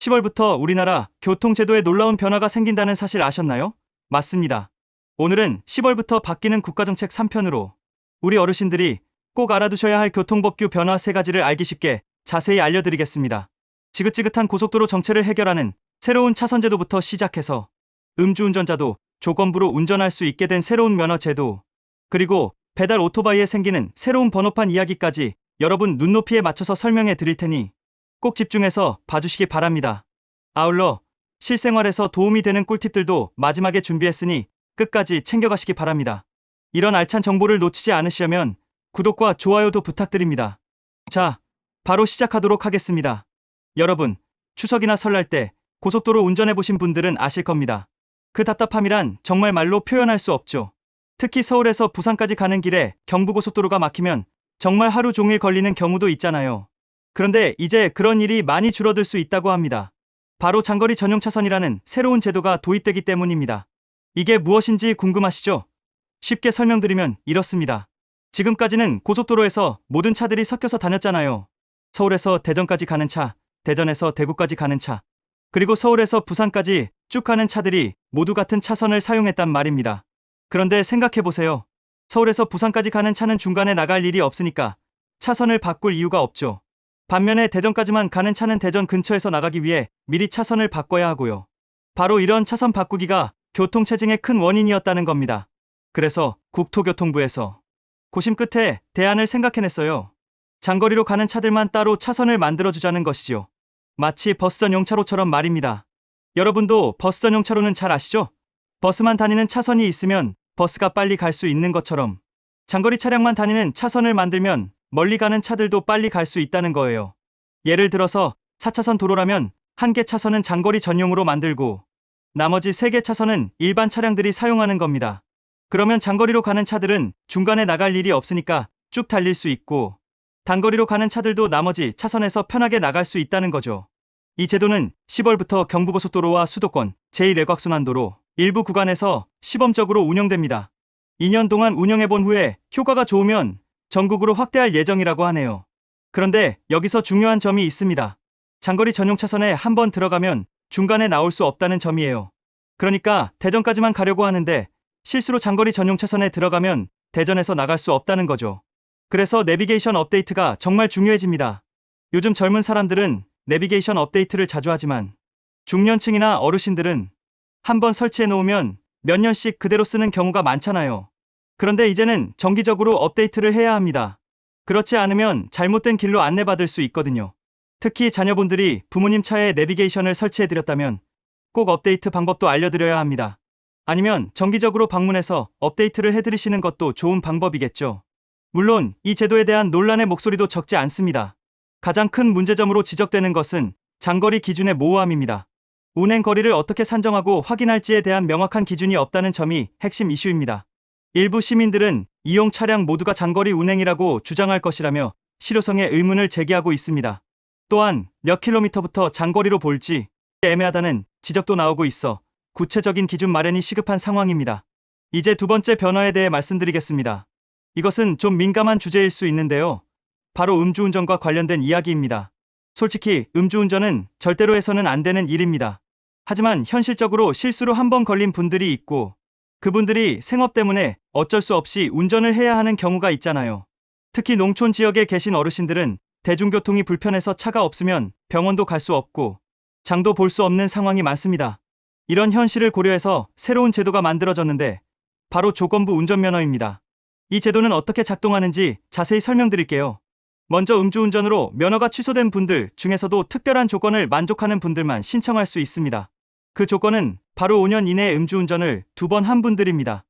10월부터 우리나라 교통제도에 놀라운 변화가 생긴다는 사실 아셨나요? 맞습니다. 오늘은 10월부터 바뀌는 국가정책 3편으로 우리 어르신들이 꼭 알아두셔야 할 교통법규 변화 3가지를 알기 쉽게 자세히 알려드리겠습니다. 지긋지긋한 고속도로 정체를 해결하는 새로운 차선제도부터 시작해서 음주운전자도 조건부로 운전할 수 있게 된 새로운 면허제도, 그리고 배달 오토바이에 생기는 새로운 번호판 이야기까지 여러분 눈높이에 맞춰서 설명해 드릴 테니 꼭 집중해서 봐주시기 바랍니다. 아울러 실생활에서 도움이 되는 꿀팁들도 마지막에 준비했으니 끝까지 챙겨가시기 바랍니다. 이런 알찬 정보를 놓치지 않으시려면 구독과 좋아요도 부탁드립니다. 자, 바로 시작하도록 하겠습니다. 여러분, 추석이나 설날 때 고속도로 운전해보신 분들은 아실 겁니다. 그 답답함이란 정말 말로 표현할 수 없죠. 특히 서울에서 부산까지 가는 길에 경부고속도로가 막히면 정말 하루 종일 걸리는 경우도 있잖아요. 그런데 이제 그런 일이 많이 줄어들 수 있다고 합니다. 바로 장거리 전용 차선이라는 새로운 제도가 도입되기 때문입니다. 이게 무엇인지 궁금하시죠? 쉽게 설명드리면 이렇습니다. 지금까지는 고속도로에서 모든 차들이 섞여서 다녔잖아요. 서울에서 대전까지 가는 차, 대전에서 대구까지 가는 차, 그리고 서울에서 부산까지 쭉 가는 차들이 모두 같은 차선을 사용했단 말입니다. 그런데 생각해보세요. 서울에서 부산까지 가는 차는 중간에 나갈 일이 없으니까 차선을 바꿀 이유가 없죠. 반면에 대전까지만 가는 차는 대전 근처에서 나가기 위해 미리 차선을 바꿔야 하고요. 바로 이런 차선 바꾸기가 교통체증의 큰 원인이었다는 겁니다. 그래서 국토교통부에서 고심 끝에 대안을 생각해냈어요. 장거리로 가는 차들만 따로 차선을 만들어주자는 것이죠. 마치 버스 전용 차로처럼 말입니다. 여러분도 버스 전용 차로는 잘 아시죠? 버스만 다니는 차선이 있으면 버스가 빨리 갈 수 있는 것처럼 장거리 차량만 다니는 차선을 만들면 멀리 가는 차들도 빨리 갈 수 있다는 거예요. 예를 들어서 4차선 도로라면 1개 차선은 장거리 전용으로 만들고 나머지 3개 차선은 일반 차량들이 사용하는 겁니다. 그러면 장거리로 가는 차들은 중간에 나갈 일이 없으니까 쭉 달릴 수 있고 단거리로 가는 차들도 나머지 차선에서 편하게 나갈 수 있다는 거죠. 이 제도는 10월부터 경부고속도로와 수도권 제1외곽순환도로 일부 구간에서 시범적으로 운영됩니다. 2년 동안 운영해본 후에 효과가 좋으면 전국으로 확대할 예정이라고 하네요. 그런데 여기서 중요한 점이 있습니다. 장거리 전용 차선에 한번 들어가면 중간에 나올 수 없다는 점이에요. 그러니까 대전까지만 가려고 하는데 실수로 장거리 전용 차선에 들어가면 대전에서 나갈 수 없다는 거죠. 그래서 내비게이션 업데이트가 정말 중요해집니다. 요즘 젊은 사람들은 내비게이션 업데이트를 자주 하지만 중년층이나 어르신들은 한번 설치해 놓으면 몇 년씩 그대로 쓰는 경우가 많잖아요. 그런데 이제는 정기적으로 업데이트를 해야 합니다. 그렇지 않으면 잘못된 길로 안내받을 수 있거든요. 특히 자녀분들이 부모님 차에 내비게이션을 설치해드렸다면 꼭 업데이트 방법도 알려드려야 합니다. 아니면 정기적으로 방문해서 업데이트를 해드리시는 것도 좋은 방법이겠죠. 물론 이 제도에 대한 논란의 목소리도 적지 않습니다. 가장 큰 문제점으로 지적되는 것은 장거리 기준의 모호함입니다. 운행 거리를 어떻게 산정하고 확인할지에 대한 명확한 기준이 없다는 점이 핵심 이슈입니다. 일부 시민들은 이용 차량 모두가 장거리 운행이라고 주장할 것이라며 실효성에 의문을 제기하고 있습니다. 또한 몇 킬로미터부터 장거리로 볼지 애매하다는 지적도 나오고 있어 구체적인 기준 마련이 시급한 상황입니다. 이제 두 번째 변화에 대해 말씀드리겠습니다. 이것은 좀 민감한 주제일 수 있는데요. 바로 음주운전과 관련된 이야기입니다. 솔직히 음주운전은 절대로 해서는 안 되는 일입니다. 하지만 현실적으로 실수로 한번 걸린 분들이 있고 그분들이 생업 때문에 어쩔 수 없이 운전을 해야 하는 경우가 있잖아요. 특히 농촌 지역에 계신 어르신들은 대중교통이 불편해서 차가 없으면 병원도 갈 수 없고 장도 볼 수 없는 상황이 많습니다. 이런 현실을 고려해서 새로운 제도가 만들어졌는데 바로 조건부 운전면허입니다. 이 제도는 어떻게 작동하는지 자세히 설명드릴게요. 먼저 음주운전으로 면허가 취소된 분들 중에서도 특별한 조건을 만족하는 분들만 신청할 수 있습니다. 그 조건은 바로 5년 이내에 음주운전을 2번 한 분들입니다.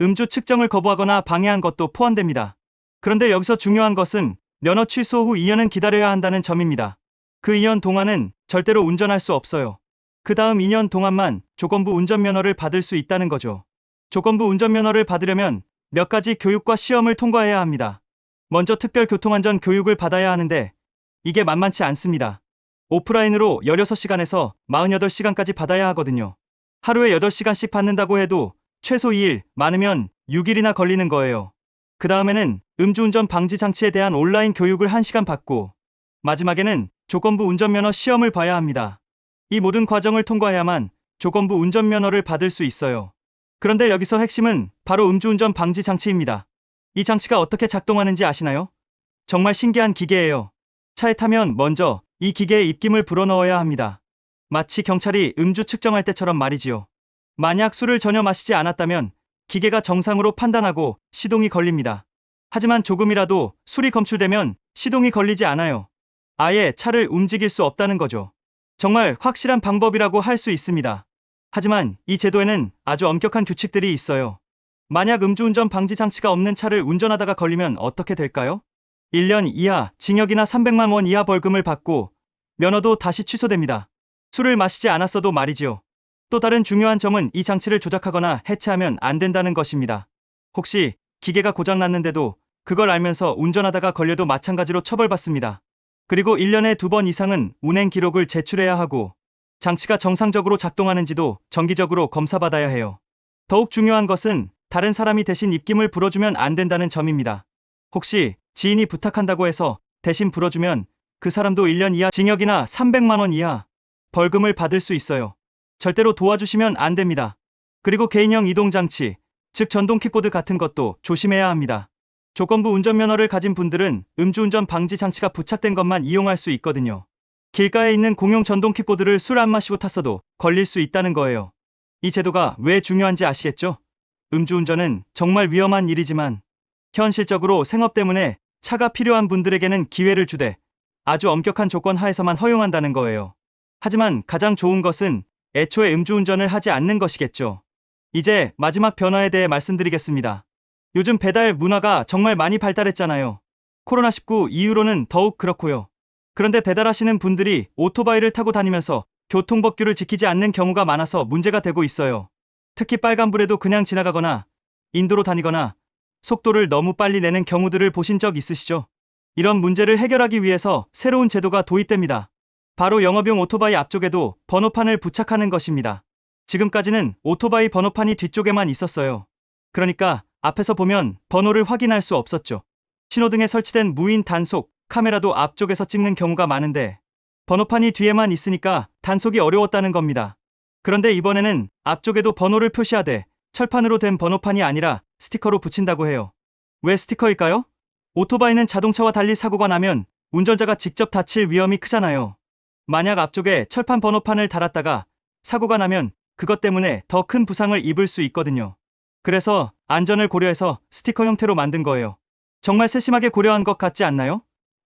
음주 측정을 거부하거나 방해한 것도 포함됩니다. 그런데 여기서 중요한 것은 면허 취소 후 2년은 기다려야 한다는 점입니다. 그 2년 동안은 절대로 운전할 수 없어요. 그 다음 2년 동안만 조건부 운전면허를 받을 수 있다는 거죠. 조건부 운전면허를 받으려면 몇 가지 교육과 시험을 통과해야 합니다. 먼저 특별교통안전 교육을 받아야 하는데 이게 만만치 않습니다. 오프라인으로 16시간에서 48시간까지 받아야 하거든요. 하루에 8시간씩 받는다고 해도 최소 2일, 많으면 6일이나 걸리는 거예요. 그 다음에는 음주운전 방지 장치에 대한 온라인 교육을 1시간 받고 마지막에는 조건부 운전면허 시험을 봐야 합니다. 이 모든 과정을 통과해야만 조건부 운전면허를 받을 수 있어요. 그런데 여기서 핵심은 바로 음주운전 방지 장치입니다. 이 장치가 어떻게 작동하는지 아시나요? 정말 신기한 기계예요. 차에 타면 먼저 이 기계에 입김을 불어넣어야 합니다. 마치 경찰이 음주 측정할 때처럼 말이지요. 만약 술을 전혀 마시지 않았다면 기계가 정상으로 판단하고 시동이 걸립니다. 하지만 조금이라도 술이 검출되면 시동이 걸리지 않아요. 아예 차를 움직일 수 없다는 거죠. 정말 확실한 방법이라고 할 수 있습니다. 하지만 이 제도에는 아주 엄격한 규칙들이 있어요. 만약 음주운전 방지 장치가 없는 차를 운전하다가 걸리면 어떻게 될까요? 1년 이하 징역이나 300만 원 이하 벌금을 받고 면허도 다시 취소됩니다. 술을 마시지 않았어도 말이지요. 또 다른 중요한 점은 이 장치를 조작하거나 해체하면 안 된다는 것입니다. 혹시 기계가 고장났는데도 그걸 알면서 운전하다가 걸려도 마찬가지로 처벌받습니다. 그리고 1년에 2번 이상은 운행 기록을 제출해야 하고 장치가 정상적으로 작동하는지도 정기적으로 검사받아야 해요. 더욱 중요한 것은 다른 사람이 대신 입김을 불어주면 안 된다는 점입니다. 혹시 지인이 부탁한다고 해서 대신 불어주면 그 사람도 1년 이하 징역이나 300만 원 이하 벌금을 받을 수 있어요. 절대로 도와주시면 안 됩니다. 그리고 개인형 이동장치, 즉 전동 킥보드 같은 것도 조심해야 합니다. 조건부 운전면허를 가진 분들은 음주운전 방지 장치가 부착된 것만 이용할 수 있거든요. 길가에 있는 공용 전동 킥보드를 술 안 마시고 탔어도 걸릴 수 있다는 거예요. 이 제도가 왜 중요한지 아시겠죠? 음주운전은 정말 위험한 일이지만 현실적으로 생업 때문에 차가 필요한 분들에게는 기회를 주되 아주 엄격한 조건 하에서만 허용한다는 거예요. 하지만 가장 좋은 것은 애초에 음주운전을 하지 않는 것이겠죠. 이제 마지막 변화에 대해 말씀드리겠습니다. 요즘 배달 문화가 정말 많이 발달했잖아요. 코로나19 이후로는 더욱 그렇고요. 그런데 배달하시는 분들이 오토바이를 타고 다니면서 교통법규를 지키지 않는 경우가 많아서 문제가 되고 있어요. 특히 빨간불에도 그냥 지나가거나 인도로 다니거나 속도를 너무 빨리 내는 경우들을 보신 적 있으시죠? 이런 문제를 해결하기 위해서 새로운 제도가 도입됩니다. 바로 영업용 오토바이 앞쪽에도 번호판을 부착하는 것입니다. 지금까지는 오토바이 번호판이 뒤쪽에만 있었어요. 그러니까 앞에서 보면 번호를 확인할 수 없었죠. 신호등에 설치된 무인 단속 카메라도 앞쪽에서 찍는 경우가 많은데 번호판이 뒤에만 있으니까 단속이 어려웠다는 겁니다. 그런데 이번에는 앞쪽에도 번호를 표시하되 철판으로 된 번호판이 아니라 스티커로 붙인다고 해요. 왜 스티커일까요? 오토바이는 자동차와 달리 사고가 나면 운전자가 직접 다칠 위험이 크잖아요. 만약 앞쪽에 철판 번호판을 달았다가 사고가 나면 그것 때문에 더 큰 부상을 입을 수 있거든요. 그래서 안전을 고려해서 스티커 형태로 만든 거예요. 정말 세심하게 고려한 것 같지 않나요?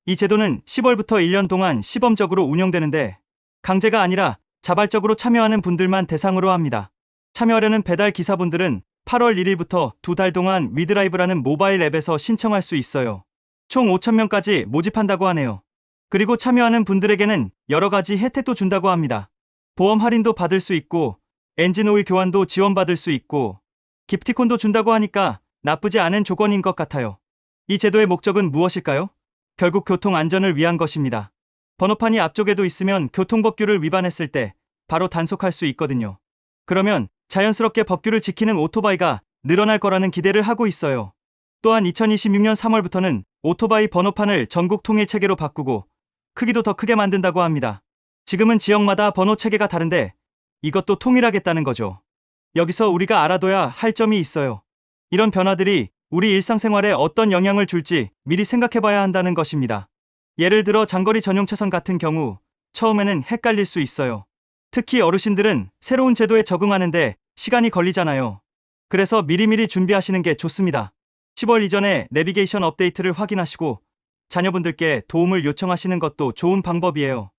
이 제도는 10월부터 1년 동안 시범적으로 운영되는데 강제가 아니라 자발적으로 참여하는 분들만 대상으로 합니다. 참여하려는 배달 기사분들은 8월 1일부터 2달 동안 위드라이브라는 모바일 앱에서 신청할 수 있어요. 총 5,000명까지 모집한다고 하네요. 그리고 참여하는 분들에게는 여러 가지 혜택도 준다고 합니다. 보험 할인도 받을 수 있고 엔진오일 교환도 지원받을 수 있고 기프티콘도 준다고 하니까 나쁘지 않은 조건인 것 같아요. 이 제도의 목적은 무엇일까요? 결국 교통 안전을 위한 것입니다. 번호판이 앞쪽에도 있으면 교통법규를 위반했을 때 바로 단속할 수 있거든요. 그러면 자연스럽게 법규를 지키는 오토바이가 늘어날 거라는 기대를 하고 있어요. 또한 2026년 3월부터는 오토바이 번호판을 전국 통일 체계로 바꾸고 크기도 더 크게 만든다고 합니다. 지금은 지역마다 번호 체계가 다른데 이것도 통일하겠다는 거죠. 여기서 우리가 알아둬야 할 점이 있어요. 이런 변화들이 우리 일상생활에 어떤 영향을 줄지 미리 생각해봐야 한다는 것입니다. 예를 들어 장거리 전용 차선 같은 경우 처음에는 헷갈릴 수 있어요. 특히 어르신들은 새로운 제도에 적응하는데 시간이 걸리잖아요. 그래서 미리미리 준비하시는 게 좋습니다. 10월 이전에 내비게이션 업데이트를 확인하시고 자녀분들께 도움을 요청하시는 것도 좋은 방법이에요.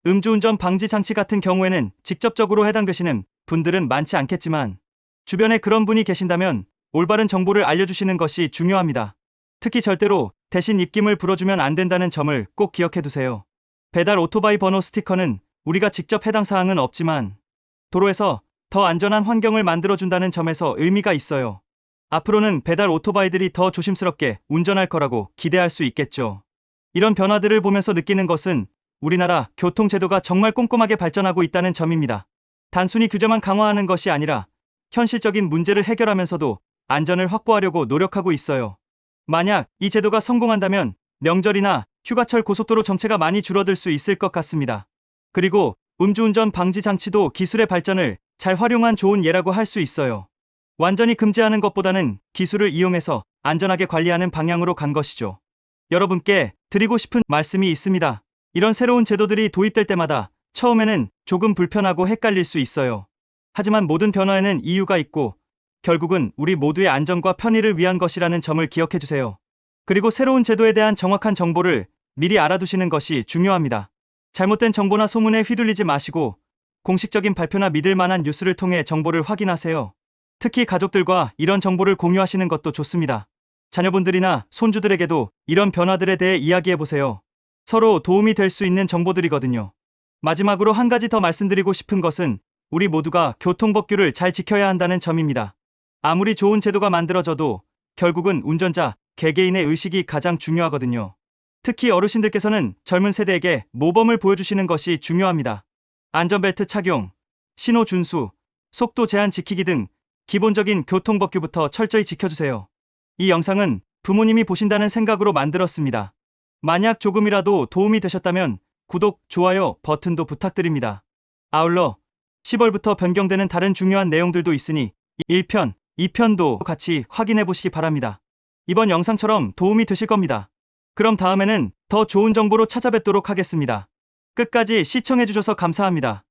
음주운전 방지 장치 같은 경우에는 직접적으로 해당되시는 분들은 많지 않겠지만 주변에 그런 분이 계신다면 올바른 정보를 알려주시는 것이 중요합니다. 특히 절대로 대신 입김을 불어주면 안 된다는 점을 꼭 기억해두세요. 배달 오토바이 번호 스티커는 우리가 직접 해당 사항은 없지만 도로에서 더 안전한 환경을 만들어준다는 점에서 의미가 있어요. 앞으로는 배달 오토바이들이 더 조심스럽게 운전할 거라고 기대할 수 있겠죠. 이런 변화들을 보면서 느끼는 것은 우리나라 교통제도가 정말 꼼꼼하게 발전하고 있다는 점입니다. 단순히 규제만 강화하는 것이 아니라 현실적인 문제를 해결하면서도 안전을 확보하려고 노력하고 있어요. 만약 이 제도가 성공한다면 명절이나 휴가철 고속도로 정체가 많이 줄어들 수 있을 것 같습니다. 그리고 음주운전 방지 장치도 기술의 발전을 잘 활용한 좋은 예라고 할 수 있어요. 완전히 금지하는 것보다는 기술을 이용해서 안전하게 관리하는 방향으로 간 것이죠. 여러분께 드리고 싶은 말씀이 있습니다. 이런 새로운 제도들이 도입될 때마다 처음에는 조금 불편하고 헷갈릴 수 있어요. 하지만 모든 변화에는 이유가 있고 결국은 우리 모두의 안전과 편의를 위한 것이라는 점을 기억해 주세요. 그리고 새로운 제도에 대한 정확한 정보를 미리 알아두시는 것이 중요합니다. 잘못된 정보나 소문에 휘둘리지 마시고 공식적인 발표나 믿을 만한 뉴스를 통해 정보를 확인하세요. 특히 가족들과 이런 정보를 공유하시는 것도 좋습니다. 자녀분들이나 손주들에게도 이런 변화들에 대해 이야기해 보세요. 서로 도움이 될 수 있는 정보들이거든요. 마지막으로 한 가지 더 말씀드리고 싶은 것은 우리 모두가 교통법규를 잘 지켜야 한다는 점입니다. 아무리 좋은 제도가 만들어져도 결국은 운전자, 개개인의 의식이 가장 중요하거든요. 특히 어르신들께서는 젊은 세대에게 모범을 보여주시는 것이 중요합니다. 안전벨트 착용, 신호 준수, 속도 제한 지키기 등 기본적인 교통법규부터 철저히 지켜주세요. 이 영상은 부모님이 보신다는 생각으로 만들었습니다. 만약 조금이라도 도움이 되셨다면 구독, 좋아요 버튼도 부탁드립니다. 아울러 10월부터 변경되는 다른 중요한 내용들도 있으니 1편, 2편도 같이 확인해 보시기 바랍니다. 이번 영상처럼 도움이 되실 겁니다. 그럼 다음에는 더 좋은 정보로 찾아뵙도록 하겠습니다. 끝까지 시청해 주셔서 감사합니다.